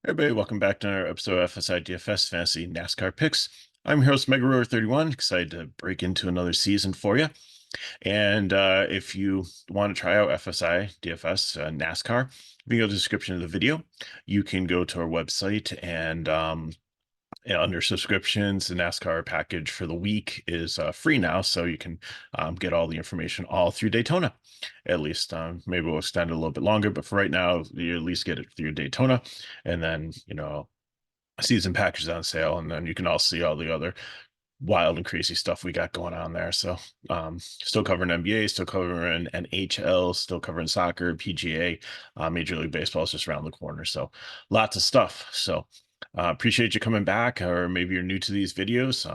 Everybody, welcome back to another episode of FSIDFS Fantasy NASCAR Picks. I'm your host, MegaRower31, excited to break into another season for you. And if you want to try out FSIDFS NASCAR, if you go to the description of the video, you can go to our website and under subscriptions, the NASCAR package for the week is free now, so you can get all the information all through Daytona. At least maybe we'll extend it a little bit longer, but for right now, you at least get it through Daytona, and then season package on sale, and then you can all see all the other wild and crazy stuff we got going on there. So still covering NBA, still covering NHL, still covering soccer, PGA, Major League Baseball is just around the corner. So lots of stuff. So appreciate you coming back, or maybe you're new to these videos.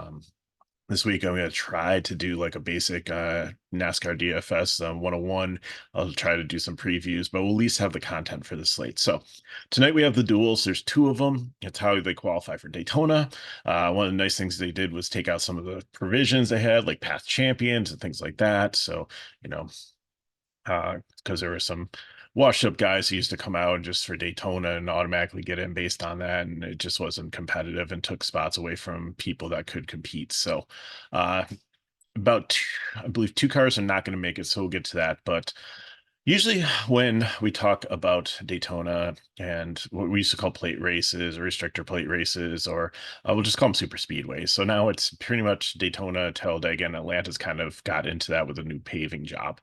This week I'm going to try to do like a basic NASCAR DFS 101. I'll try to do some previews, but we'll at least have the content for the slate. So tonight we have the duels. There's two of them. It's how they qualify for Daytona. One of the nice things they did was take out some of the provisions they had, like past champions and things like that. So, because there were some washed up guys who used to come out just for Daytona and automatically get in based on that. And it just wasn't competitive and took spots away from people that could compete. So, I believe two cars are not going to make it. So we'll get to that. But usually when we talk about Daytona and what we used to call plate races or restrictor plate races, or we'll just call them super speedways. So now it's pretty much Daytona, Talladega, and Atlanta's kind of got into that with a new paving job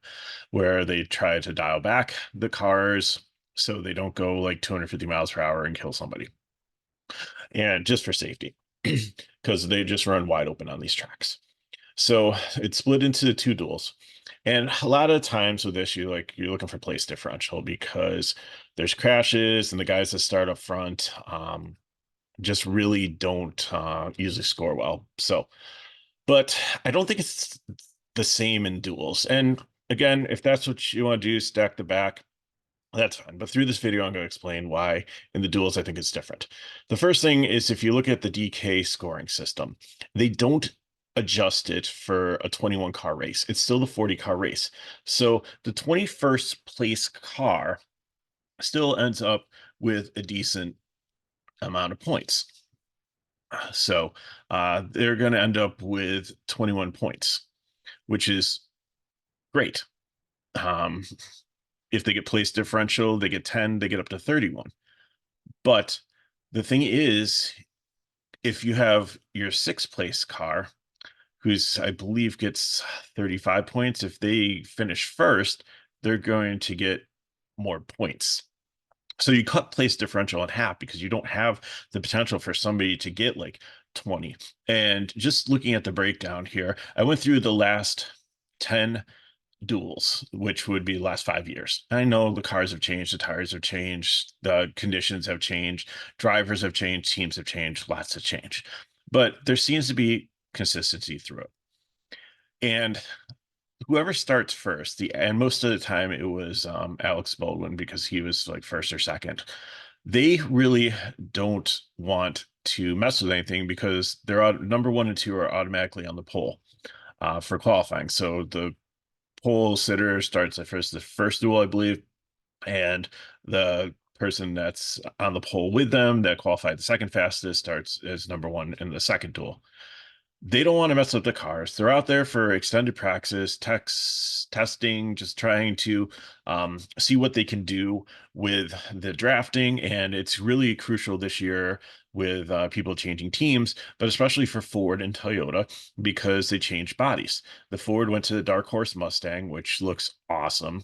where they try to dial back the cars so they don't go like 250 miles per hour and kill somebody. And just for safety, because they just run wide open on these tracks. So it's split into two duels. And a lot of times with this, you're looking for place differential because there's crashes and the guys that start up front just really don't usually score well. So, but I don't think it's the same in duels. And again, if that's what you want to do, stack the back, that's fine. But through this video, I'm going to explain why in the duels I think it's different. The first thing is if you look at the DK scoring system, they don't adjust it for a 21 car race. It's still the 40 car race. So the 21st place car still ends up with a decent amount of points. So they're going to end up with 21 points, which is great. If they get place differential, they get 10, they get up to 31. But the thing is, if you have your sixth place car, who's I believe gets 35 points, if they finish first, they're going to get more points. So you cut place differential in half because you don't have the potential for somebody to get like 20. And just looking at the breakdown here, I went through the last 10 duels, which would be the last 5 years. I know the cars have changed, the tires have changed, the conditions have changed, drivers have changed, teams have changed, lots have changed. But there seems to be consistency through it. And whoever starts first, and most of the time it was Alex Baldwin because he was like first or second. They really don't want to mess with anything because they're number one and two are automatically on the pole for qualifying. So the pole sitter starts at the first duel, I believe, and the person that's on the pole with them that qualified the second fastest starts as number one in the second duel. They don't want to mess up the cars. They're out there for extended practice, testing, just trying to see what they can do with the drafting. And it's really crucial this year with people changing teams, but especially for Ford and Toyota because they changed bodies. The Ford went to the Dark Horse Mustang, which looks awesome.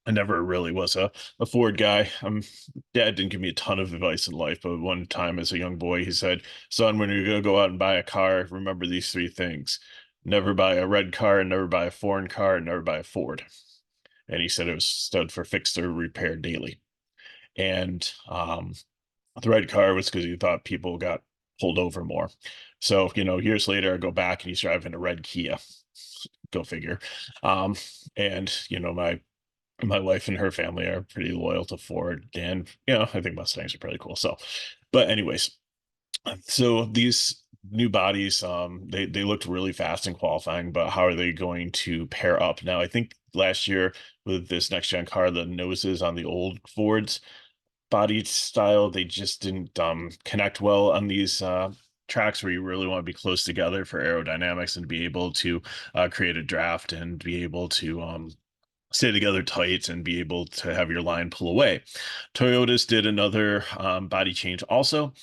I never really was a Ford guy. Dad didn't give me a ton of advice in life, but one time as a young boy, he said, "Son, when you're gonna go out and buy a car, remember these three things. Never buy a red car, never buy a foreign car, and never buy a Ford." And he said it was stood for fixed or repaired daily. And the red car was because he thought people got pulled over more. So, years later, I go back and he's driving a red Kia. Go figure. And my wife and her family are pretty loyal to Ford, and I think Mustangs are pretty cool. So, but anyways, so these new bodies, they looked really fast in qualifying, but how are they going to pair up? Now, I think last year with this next gen car, the noses on the old Fords body style. They just didn't connect well on these tracks where you really want to be close together for aerodynamics and be able to create a draft and be able to stay together tight and be able to have your line pull away. Toyotas did another body change also.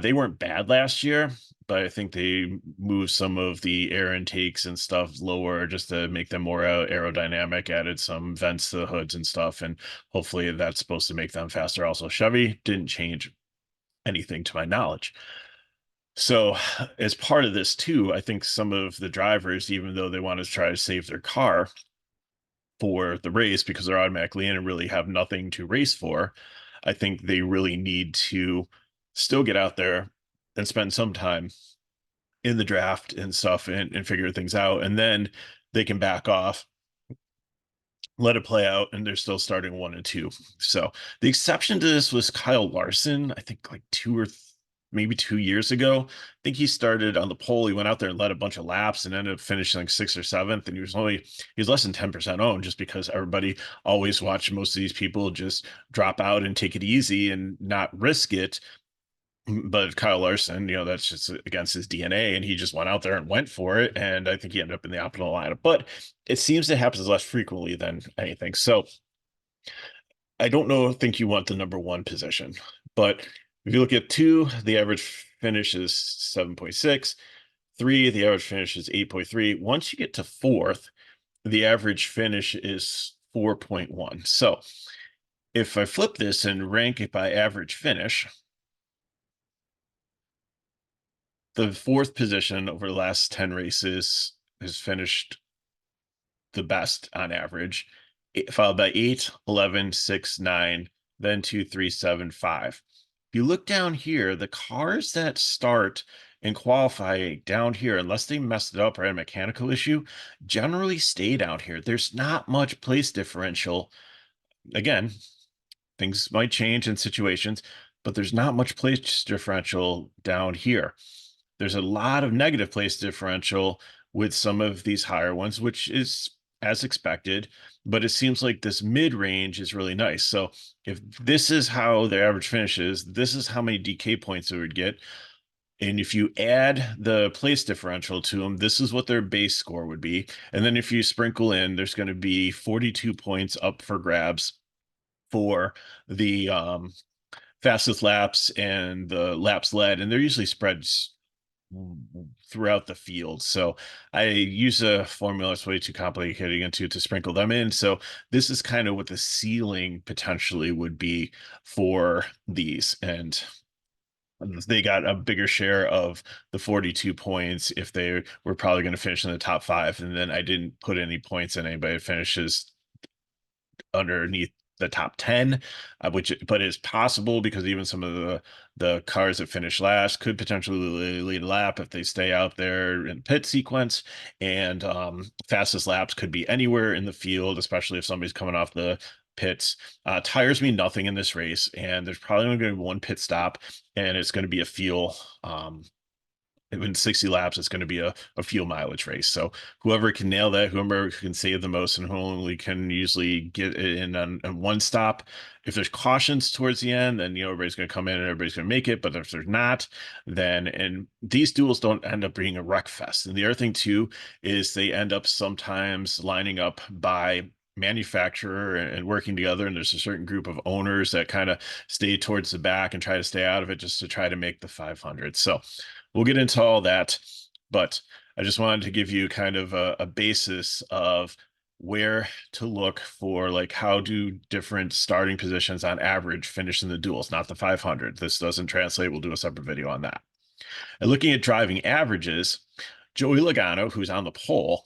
They weren't bad last year, but I think they moved some of the air intakes and stuff lower just to make them more aerodynamic, added some vents to the hoods and stuff, and hopefully that's supposed to make them faster. Also, Chevy didn't change anything to my knowledge. So, as part of this too, I think some of the drivers, even though they want to try to save their car for the race because they're automatically in and really have nothing to race for, I think they really need to still get out there and spend some time in the draft and stuff and figure things out. And then they can back off, let it play out, and they're still starting 1 and 2. So the exception to this was Kyle Larson, I think like maybe 2 years ago. I think he started on the pole. He went out there and led a bunch of laps and ended up finishing like sixth or seventh. And he was less than 10% owned just because everybody always watched most of these people just drop out and take it easy and not risk it. But Kyle Larson, that's just against his DNA, and he just went out there and went for it. And I think he ended up in the optimal lineup. But it seems to happen less frequently than anything. So I don't think you want the number one position. But if you look at 2, the average finish is 7.6. 3, the average finish is 8.3. Once you get to 4th, the average finish is 4.1. So if I flip this and rank it by average finish, the 4th position over the last 10 races has finished the best on average, followed by 8, 11, 6, 9, then 2, 3, 7, 5. If you look down here, the cars that start and qualify down here, unless they messed it up or had a mechanical issue, generally stay down here. There's not much place differential. Again, things might change in situations, but there's not much place differential down here. There's a lot of negative place differential with some of these higher ones, which is as expected, but it seems like this mid-range is really nice. So if this is how their average finishes, this is how many DK points it would get. And if you add the place differential to them, this is what their base score would be. And then if you sprinkle in, there's going to be 42 points up for grabs for the fastest laps and the laps led, and they're usually spread throughout the field. So I use a formula that's way too complicated to sprinkle them in. So this is kind of what the ceiling potentially would be for these. And they got a bigger share of the 42 points if they were probably going to finish in the top 5. And then I didn't put any points in anybody that finishes underneath the top 10, but it's possible because even some of the cars that finish last could potentially lead a lap if they stay out there in pit sequence. And fastest laps could be anywhere in the field, especially if somebody's coming off the pits. Tires mean nothing in this race, and there's probably only going to be one pit stop, and it's going to be a fuel. In 60 laps, it's going to be a fuel mileage race. So whoever can nail that, whoever can save the most, and who only can usually get it in on one stop. If there's cautions towards the end, then everybody's going to come in and everybody's going to make it. But if there's not, and these duels don't end up being a wreck fest. And the other thing too is they end up sometimes lining up by manufacturer and working together, and there's a certain group of owners that kind of stay towards the back and try to stay out of it just to try to make the 500. So we'll get into all that, but I just wanted to give you kind of a basis of where to look for, like, how do different starting positions on average finish in the duels, not the 500. This doesn't translate. We'll do a separate video on that. And looking at driving averages, Joey Logano, who's on the pole,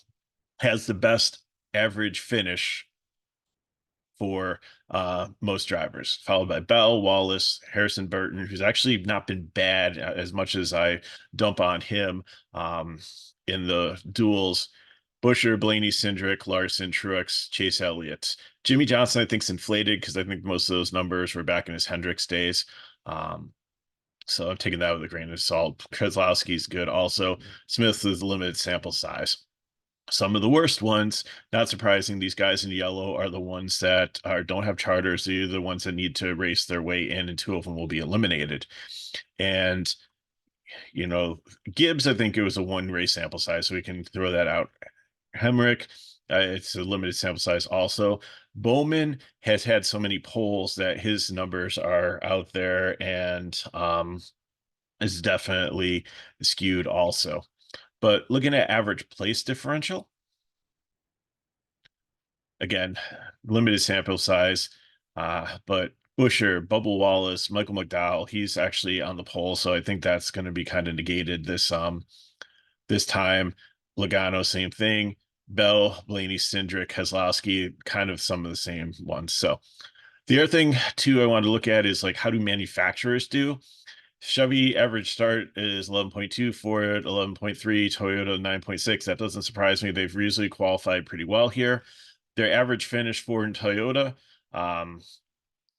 has the best average finish for most drivers, followed by Bell, Wallace, Harrison Burton, who's actually not been bad as much as I dump on him in the duels. Busher, Blaney, Cindric, Larson, Truex, Chase Elliott. Jimmy Johnson, I think, is inflated because I think most of those numbers were back in his Hendricks days. So I'm taking that with a grain of salt. Keselowski's good also. Smith is limited sample size. Some of the worst ones, not surprising, these guys in yellow are the ones that don't have charters. They're the ones that need to race their way in, and two of them will be eliminated. And, you know, Gibbs, I think it was a one race sample size, so we can throw that out. Hemrick, it's a limited sample size also. Bowman has had so many polls that his numbers are out there, and is definitely skewed also. But looking at average place differential, again, limited sample size, but Busher, Bubble Wallace, Michael McDowell, he's actually on the poll, so I think that's going to be kind of negated this time. Logano, same thing. Bell, Blaney, Cindric, Keselowski, kind of some of the same ones. So the other thing too I want to look at is like, how do manufacturers do? Chevy average start is 11.2, Ford 11.3, Toyota 9.6. That doesn't surprise me. They've usually qualified pretty well here. Their average finish, Ford and Toyota, um,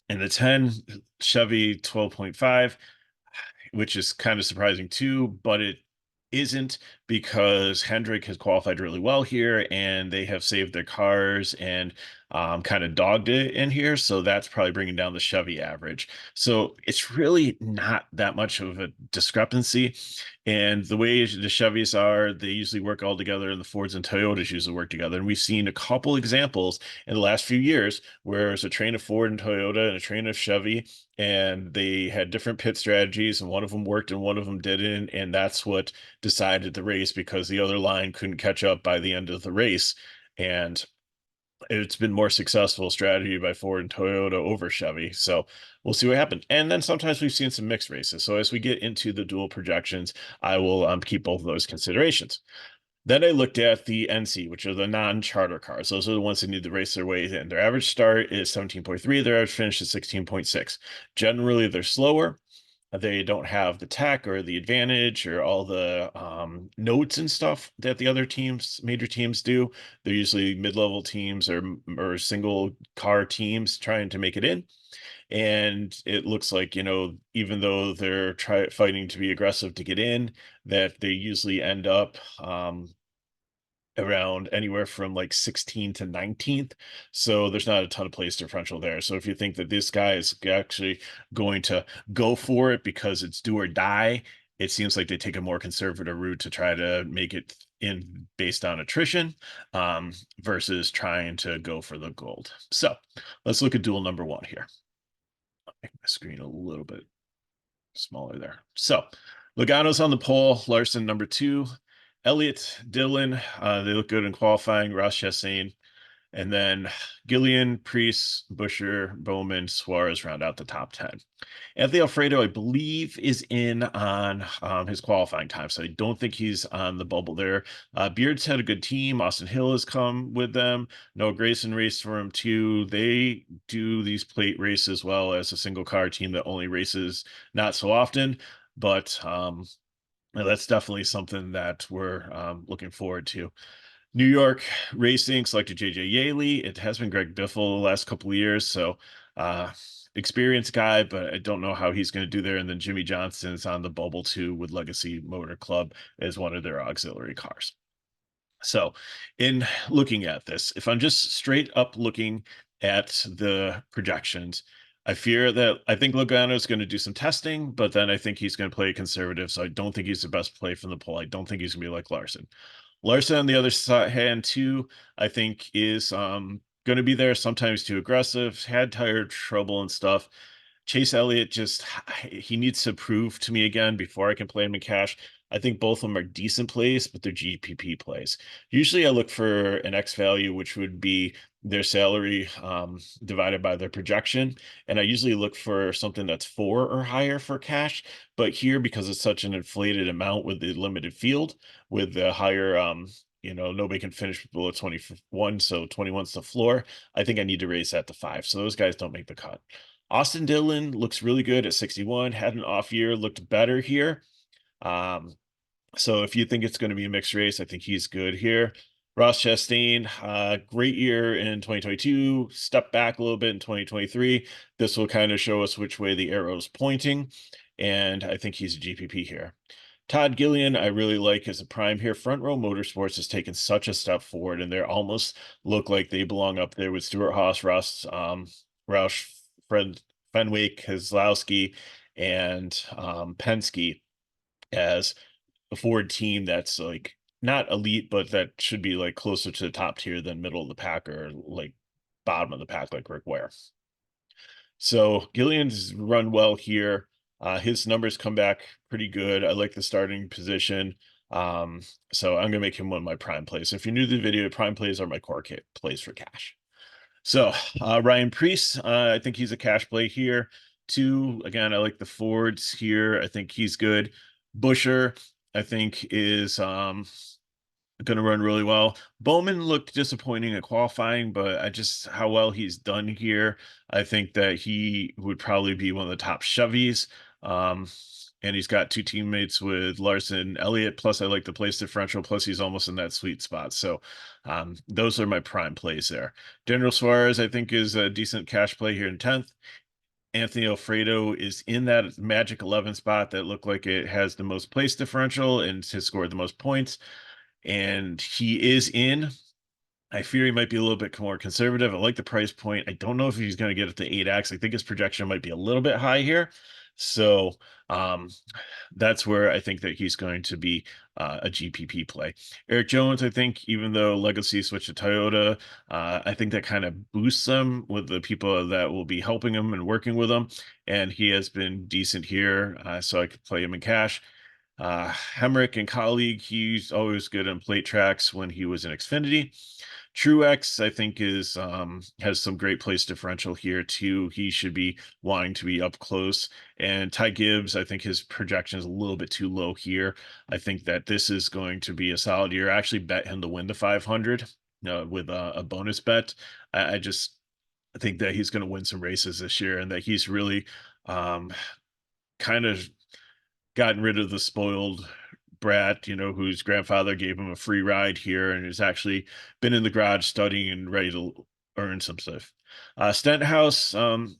in the 10, Chevy 12.5, which is kind of surprising too, but it isn't, because Hendrick has qualified really well here and they have saved their cars and kind of dogged it in here. So that's probably bringing down the Chevy average. So it's really not that much of a discrepancy. And the way the Chevys are, they usually work all together, and the Fords and Toyotas usually work together. And we've seen a couple examples in the last few years where there's a train of Ford and Toyota and a train of Chevy, and they had different pit strategies, and one of them worked and one of them didn't. And that's what decided the race, because the other line couldn't catch up by the end of the race. And it's been more successful strategy by Ford and Toyota over Chevy. So we'll see what happens. And then sometimes we've seen some mixed races. So as we get into the dual projections, I will keep both of those considerations. Then I looked at the NC, which are the non-charter cars. Those are the ones that need to race their way in. Their average start is 17.3. Their average finish is 16.6. Generally, they're slower. They don't have the tech or the advantage or all the notes and stuff that the other teams, major teams do. They're usually mid-level teams or single car teams trying to make it in. And it looks like, even though they're fighting to be aggressive to get in, that they usually end up around anywhere from like 16th to 19th. So there's not a ton of place differential there. So if you think that this guy is actually going to go for it because it's do or die, it seems like they take a more conservative route to try to make it in based on attrition, versus trying to go for the gold. So let's look at duel number one here. I'll make my screen a little bit smaller there. So Logano's on the pole, Larson number two, Elliott, Dillon, they look good in qualifying, Ross Chastain, and then Gillian, Priest, Busher, Bowman, Suarez round out the top 10. Anthony Alfredo, I believe, is in on his qualifying time, so I don't think he's on the bubble there. Beards had a good team. Austin Hill has come with them. Noah Grayson raced for him too. They do these plate races as well as a single car team that only races not so often, but that's definitely something that we're looking forward to. New York Racing selected JJ Yaley. It has been Greg Biffle the last couple of years, so experienced guy, but I don't know how he's going to do there. And then Jimmy Johnson is on the bubble too with Legacy Motor Club as one of their auxiliary cars. So in looking at this, if I'm just straight up looking at the projections, I fear that I think Logano is going to do some testing, but then I think he's going to play conservative. So I don't think he's the best play from the poll. I don't think he's going to be like Larson. Larson on the other side hand too, I think is going to be there, sometimes too aggressive, had tire trouble and stuff. Chase Elliott just he needs to prove to me again before I can play him in cash. I think both of them are decent plays, but they're GPP plays. Usually I look for an X value, which would be their salary divided by their projection. And I usually look for something that's 4 or higher for cash. But here, because it's such an inflated amount with the limited field, with the higher, nobody can finish below 21, so 21's the floor. I think I need to raise that to 5. So those guys don't make the cut. Austin Dillon looks really good at 61, had an off year, looked better here. So if you think it's going to be a mixed race, I think he's good here. Ross Chastain, great year in 2022, stepped back a little bit in 2023. This will kind of show us which way the arrow is pointing, and I think he's a GPP here. Todd Gillian, I really like as a prime here. Front Row Motorsports has taken such a step forward, and they almost look like they belong up there with Stuart Haas, Roush, Fred, Fenwick, Keselowski, and Penske as a Ford team that's like not elite, but that should be like closer to the top tier than middle of the pack or like bottom of the pack, like Rick Ware. So Gillian's run well here. His numbers come back pretty good. I like the starting position. Um, so I'm gonna make him one of my prime plays. If you're new to the video, prime plays are my core plays for cash. So Ryan Preece, I think he's a cash play here. Two, again, I like the Fords here. I think he's good. Busher, I think is going to run really well. Bowman looked disappointing at qualifying, but I just how well he's done here. I think that he would probably be one of the top Chevys. Um, and he's got two teammates with Larson and Elliott. Plus, I like the place differential. Plus, he's almost in that sweet spot. So, those are my prime plays there. General Suarez, I think, is a decent cash play here in 10th. Anthony Alfredo is in that magic 11 spot that looked like it has the most place differential and has scored the most points, and he is in. I fear he might be a little bit more conservative. I like the price point. I don't know if he's going to get it to 8x. I think his projection might be a little bit high here. So um, that's where I think that he's going to be a GPP play. Eric Jones, I think, even though Legacy switched to Toyota, I think that kind of boosts him with the people that will be helping him and working with him. And he has been decent here, so I could play him in cash. Hemrick and colleague, he's always good on plate tracks when he was in Xfinity. Truex, I think, is has some great place differential here too. He should be wanting to be up close. And Ty Gibbs, I think his projection is a little bit too low here. I think that this is going to be a solid year. I actually bet him to win the 500 with a bonus bet. I just think that he's going to win some races this year, and that he's really kind of gotten rid of the spoiled brat, whose grandfather gave him a free ride here and has actually been in the garage studying and ready to earn some stuff. Stenhouse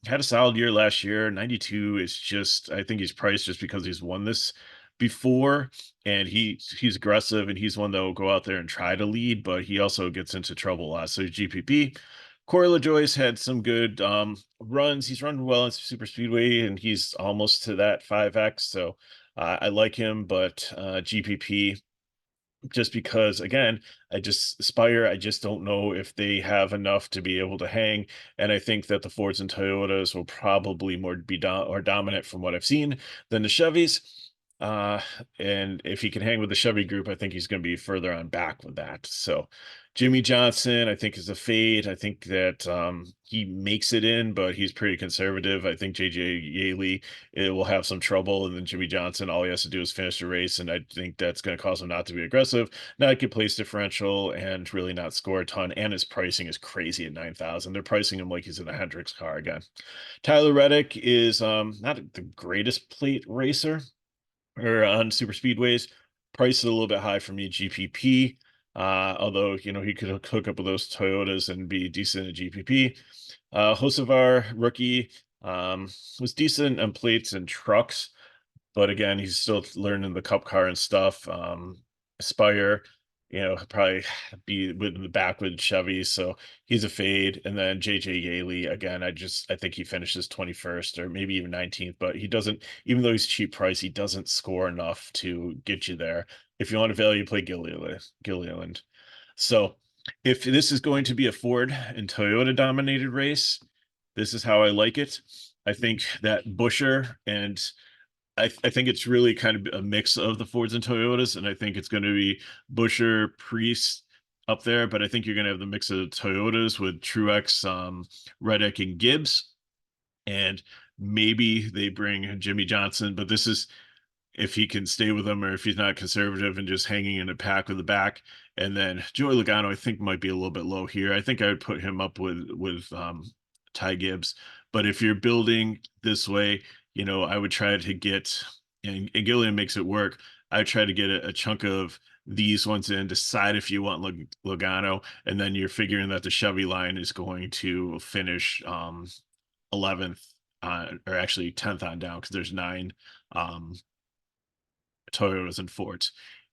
had a solid year last year. 92 is just, I think he's priced just because he's won this before, and he's aggressive, and he's one that will go out there and try to lead, but he also gets into trouble a lot. So GPP. Corey LaJoyce had some good runs. He's run well in super speedway, and he's almost to that 5x. So I like him, but GPP, just because, again, I just don't know if they have enough to be able to hang. And I think that the Fords and Toyotas will probably more be or dominant from what I've seen than the Chevys. Uh, and if he can hang with the Chevy group, I think he's going to be further on back with that. So Jimmy Johnson, I think, is a fade. I think that he makes it in, but he's pretty conservative. I think JJ Yaley will have some trouble, and then Jimmy Johnson, all he has to do is finish the race, and I think that's going to cause him not to be aggressive, not get place differential, and really not score a ton. And his pricing is crazy at 9,000. They're pricing him like he's in a Hendricks car again. Tyler Reddick is not the greatest plate racer or on super speedways. Price is a little bit high for me, GPP. Although, he could hook up with those Toyotas and be decent at GPP. Hocevar, rookie, was decent on plates and trucks, but again, he's still learning the cup car and stuff. Aspire, probably be with the back with Chevy, so he's a fade. And then JJ Yaley, again, I think he finishes 21st or maybe even 19th, but he doesn't, even though he's cheap price, he doesn't score enough to get you there. If you want to value, play Gilliland. So if this is going to be a Ford and Toyota dominated race, this is how I like it. I think that Busher and I think it's really kind of a mix of the Fords and Toyotas, and I think it's going to be Busher, Priest up there, but I think you're going to have the mix of Toyotas with Truex, Reddick, and Gibbs, and maybe they bring Jimmy Johnson, but this is if he can stay with them or if he's not conservative and just hanging in a pack with the back. And then Joey Logano, I think, might be a little bit low here. I think I would put him up with Ty Gibbs. But if you're building this way, I would try to get, and Gillian makes it work. I would try to get a chunk of these ones in, decide if you want Logano, and then you're figuring that the Chevy line is going to finish 11th or actually 10th on down because there's 9 Toyotas and Fords.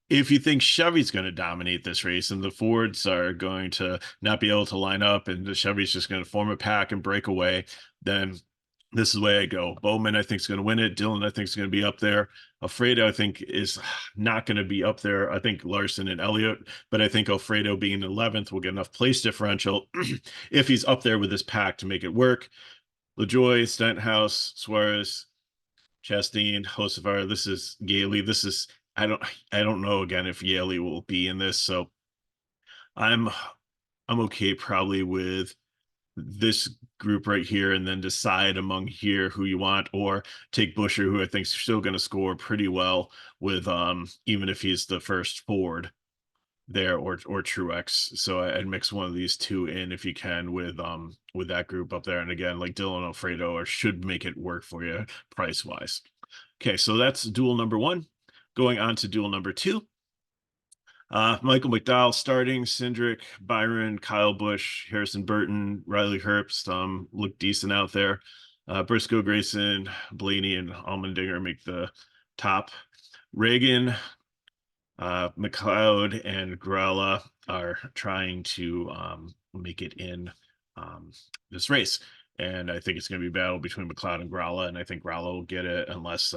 If you think Chevy's going to dominate this race and the Fords are going to not be able to line up and the Chevy's just going to form a pack and break away, then this is the way I go. Bowman, I think, is going to win it. Dillon, I think, is going to be up there. Alfredo, I think, is not going to be up there. I think Larson and Elliott, but I think Alfredo being 11th will get enough place differential if he's up there with this pack to make it work. LaJoy, Stenhouse, Suarez, Chastain, Hocevar. This is Yaley. This is I don't know again if Yaley will be in this. So I'm I'm okay probably with this group right here and then decide among here who you want, or take Busher, who I think is still going to score pretty well with even if he's the first Ford there, or Truex. So I'd mix one of these two in if you can with that group up there. And again, like Dylan Alfredo or should make it work for you price wise. Okay, so that's duel number one. Going on to duel number two. Michael McDowell starting, Cindric, Byron, Kyle Busch, Harrison Burton, Riley Herbst look decent out there. Briscoe, Grayson, Blaney, and Allmendinger make the top. Reagan, McLeod, and Grella are trying to make it in this race. And I think it's going to be a battle between McLeod and Grella, and I think Grella will get it unless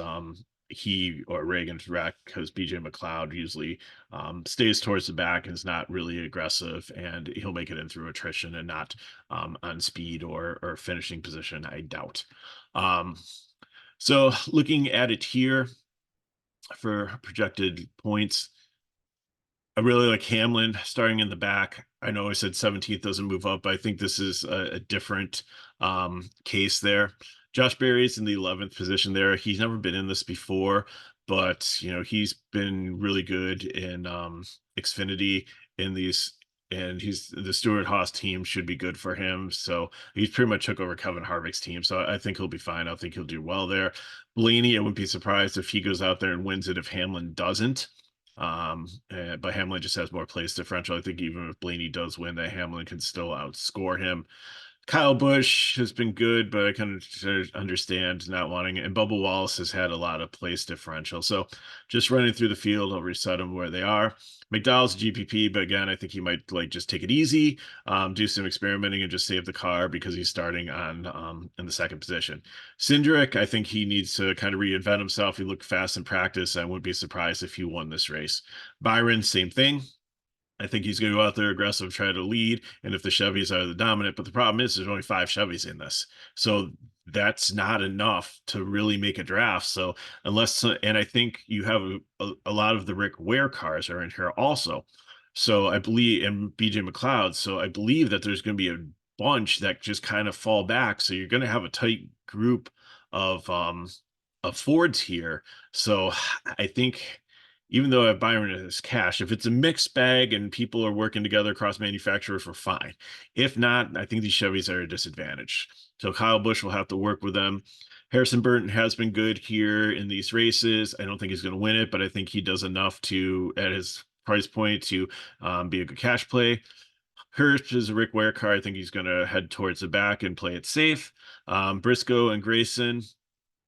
he or Reagan's wreck, because BJ McLeod usually stays towards the back and is not really aggressive, and he'll make it in through attrition and not on speed or finishing position, I doubt. So looking at it here for projected points, I really like Hamlin starting in the back. I know I said 17th doesn't move up, but I think this is a different case there. Josh Berry's in the 11th position there. He's never been in this before, but he's been really good in Xfinity in these, and he's the Stewart Haas team should be good for him. So he's pretty much took over Kevin Harvick's team. So I think he'll be fine. I think he'll do well there. Blaney, I wouldn't be surprised if he goes out there and wins it if Hamlin doesn't. But Hamlin just has more place differential. I think even if Blaney does win, that Hamlin can still outscore him. Kyle Busch has been good, but I kind of understand not wanting it. And Bubba Wallace has had a lot of place differential. So just running through the field, I'll reset them where they are. McDowell's GPP, but again, I think he might just take it easy, do some experimenting and just save the car because he's starting on in the second position. Cindric, I think he needs to kind of reinvent himself. He looked fast in practice. I wouldn't be surprised if he won this race. Byron, same thing. I think he's going to go out there aggressive, try to lead, and if the Chevys are the dominant, but the problem is there's only 5 Chevys in this, so that's not enough to really make a draft. So and I think you have a lot of the Rick Ware cars are in here also. So I believe, and BJ McLeod. So I believe that there's going to be a bunch that just kind of fall back. So you're going to have a tight group of Fords here. So I think, even though I have Byron as cash, if it's a mixed bag and people are working together across manufacturers, we're fine. If not, I think these Chevys are a disadvantage. So Kyle Busch will have to work with them. Harrison Burton has been good here in these races. I don't think he's going to win it, but I think he does enough at his price point to be a good cash play. Hurst is a Rick Ware car. I think he's going to head towards the back and play it safe. Briscoe and Grayson,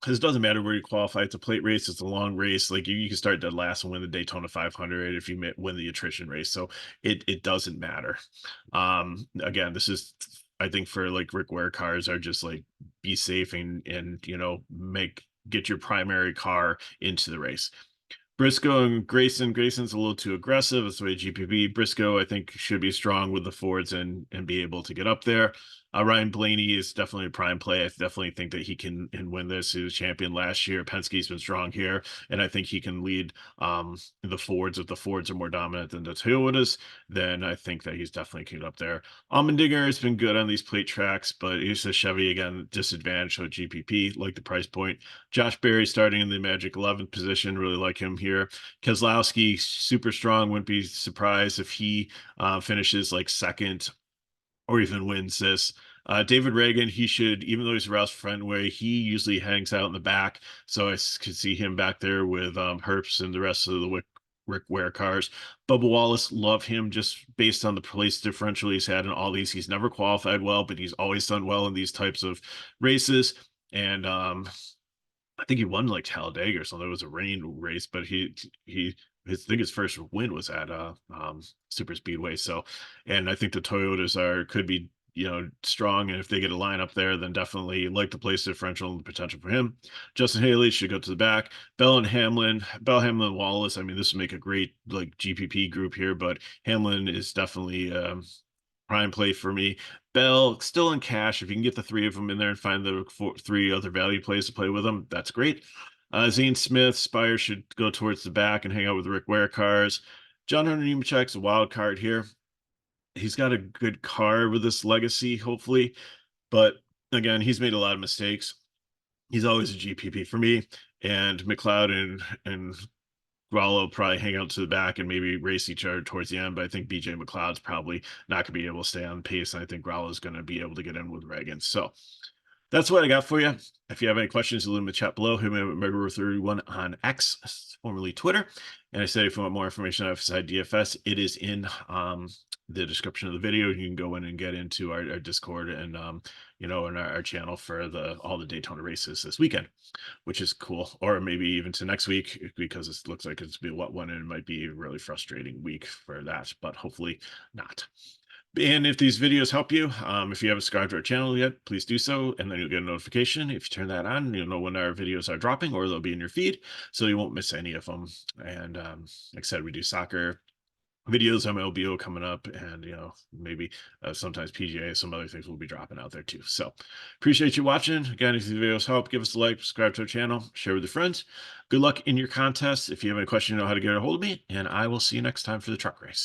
because it doesn't matter where you qualify. It's a plate race. It's a long race. Like you can start dead last and win the Daytona 500 if you win the attrition race. So it doesn't matter. Again, this is, I think, for like Rick Ware cars are just like be safe and get your primary car into the race. Briscoe and Grayson. Grayson's a little too aggressive. That's the way GPP. Briscoe, I think, should be strong with the Fords and be able to get up there. Ryan Blaney is definitely a prime play. I definitely think that he can win this. He was champion last year. Penske's been strong here, and I think he can lead the Fords. If the Fords are more dominant than the Toyotas, then I think that he's definitely can get up there. Allmendinger has been good on these plate tracks, but he's a Chevy, again, disadvantage. So GPP, like the price point. Josh Berry starting in the magic 11th position. Really like him here. Keselowski, super strong. Wouldn't be surprised if he finishes like second or even wins this. David Reagan, he should, even though he's a Roush Fenway, he usually hangs out in the back. So I could see him back there with Herbst and the rest of the Rick Ware cars. Bubba Wallace, love him just based on the place differential he's had in all these. He's never qualified well, but he's always done well in these types of races. And I think he won like Talladega or something. It was a rain race, but he his I think his first win was at super speedway. So, and I think the Toyotas could be, strong, and if they get a line up there, then definitely like the place differential and the potential for him. Justin Haley should go to the back. Bell, Hamlin, Wallace. I mean, this would make a great like GPP group here, but Hamlin is definitely prime play for me. Bell still in cash. If you can get the three of them in there and find the three other value plays to play with them, that's great. Zane Smith, Spire should go towards the back and hang out with Rick Ware cars. John Hunter Nemechek's a wild card here. He's got a good car with this legacy, hopefully, but again, he's made a lot of mistakes. He's always a GPP for me, and McLeod and Grollo probably hang out to the back and maybe race each other towards the end. But I think BJ McLeod's probably not going to be able to stay on pace. And I think Grollo is going to be able to get in with Reagan. So that's what I got for you. If you have any questions, leave them in the chat below. Hit me up at Megaro31 on X, formerly Twitter. And I said, if you want more information on FSIDFS, it is in the description of the video. You can go in and get into our Discord and in our channel for all the Daytona races this weekend, which is cool. Or maybe even to next week, because it looks like it's be what one, and it might be a really frustrating week for that, but hopefully not. And if these videos help you, if you haven't subscribed to our channel yet, please do so, and then you'll get a notification. If you turn that on, you'll know when our videos are dropping, or they'll be in your feed, so you won't miss any of them. And like I said, we do soccer videos, MLBO coming up, and maybe sometimes PGA, some other things will be dropping out there too. So appreciate you watching. Again, if these videos help, give us a like, subscribe to our channel, share with your friends. Good luck in your contests. If you have any questions, you know how to get a hold of me, and I will see you next time for the truck race.